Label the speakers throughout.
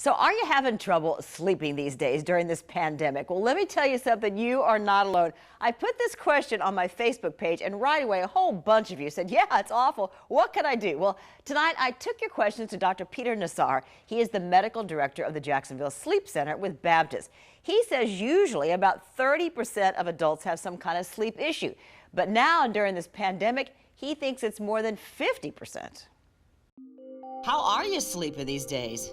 Speaker 1: So are you having trouble sleeping these days during this pandemic? Well, let me tell you something, you are not alone. I put this question on my Facebook page and right away a whole bunch of you said, yeah, it's awful. What can I do? Well, tonight I took your questions to Dr. Peter Nassar. He is the medical director of the Jacksonville Sleep Center with Baptist. He says usually about 30% of adults have some kind of sleep issue. But now during this pandemic, he thinks it's more than 50%. How are you sleeping these days?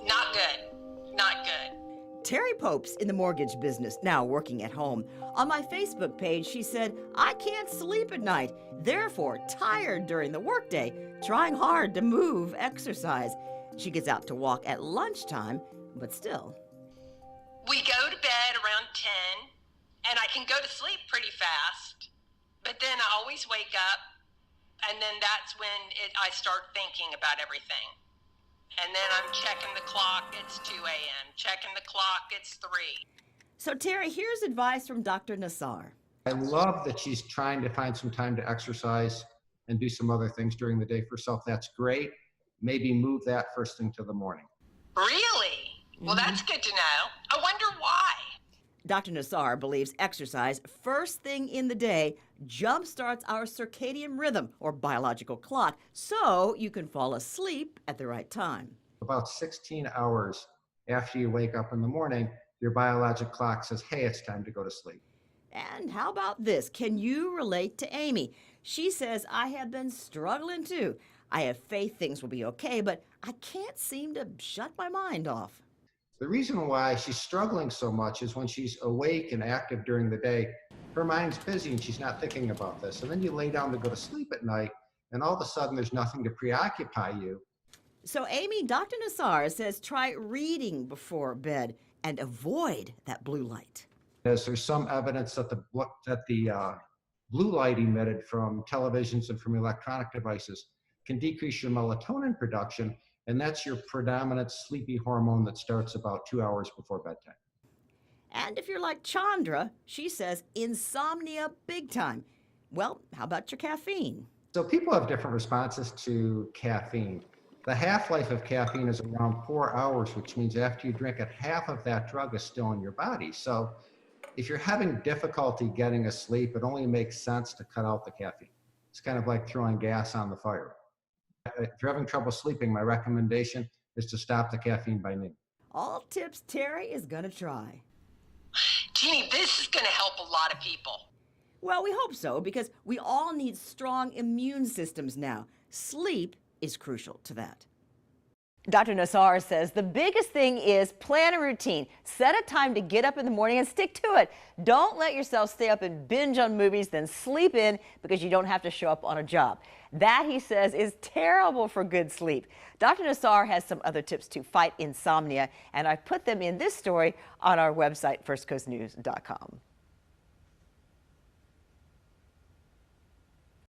Speaker 2: Not good. Not good.
Speaker 1: Terry Pope's in the mortgage business, now working at home. On my Facebook page, she said, I can't sleep at night, therefore tired during the workday, trying hard to move, exercise. She gets out to walk at lunchtime, but still.
Speaker 2: We go to bed around 10, and I can go to sleep pretty fast, but then I always wake up, and then that's when I start thinking about everything. And then I'm checking the clock, it's 2 a.m. Checking the clock, it's 3.
Speaker 1: So Terry, here's advice from Dr. Nassar.
Speaker 3: I love that she's trying to find some time to exercise and do some other things during the day for herself. That's great. Maybe move that first thing to the morning.
Speaker 2: Really? Well, that's good to know. I wonder why.
Speaker 1: Dr. Nassar believes exercise first thing in the day jumpstarts our circadian rhythm or biological clock so you can fall asleep at the right time.
Speaker 3: About 16 hours after you wake up in the morning, your biological clock says, hey, it's time to go to sleep.
Speaker 1: And how about this? Can you relate to Amy? She says, I have been struggling too. I have faith things will be okay, but I can't seem to shut my mind off.
Speaker 3: The reason why she's struggling so much is when she's awake and active during the day, her mind's busy and she's not thinking about this. And then you lay down to go to sleep at night, and all of a sudden there's nothing to preoccupy you.
Speaker 1: So Amy, Dr. Nassar says try reading before bed and avoid that blue light.
Speaker 3: As there's some evidence that the blue light emitted from televisions and from electronic devices can decrease your melatonin production, and that's your predominant sleepy hormone that starts about 2 hours before bedtime.
Speaker 1: And if you're like Chandra, she says insomnia big time. Well, how about your caffeine?
Speaker 3: So people have different responses to caffeine. The half-life of caffeine is around 4 hours, which means after you drink it, half of that drug is still in your body. So if you're having difficulty getting asleep, it only makes sense to cut out the caffeine. It's kind of like throwing gas on the fire. If you're having trouble sleeping, my recommendation is to stop the caffeine by noon.
Speaker 1: All tips Terry is gonna try.
Speaker 2: Jeannie, this is going to help a lot of people.
Speaker 1: Well, we hope so, because we all need strong immune systems now. Sleep is crucial to that. Dr. Nassar says the biggest thing is plan a routine. Set a time to get up in the morning and stick to it. Don't let yourself stay up and binge on movies, then sleep in because you don't have to show up on a job. That, he says, is terrible for good sleep. Dr. Nassar has some other tips to fight insomnia, and I've put them in this story on our website, firstcoastnews.com.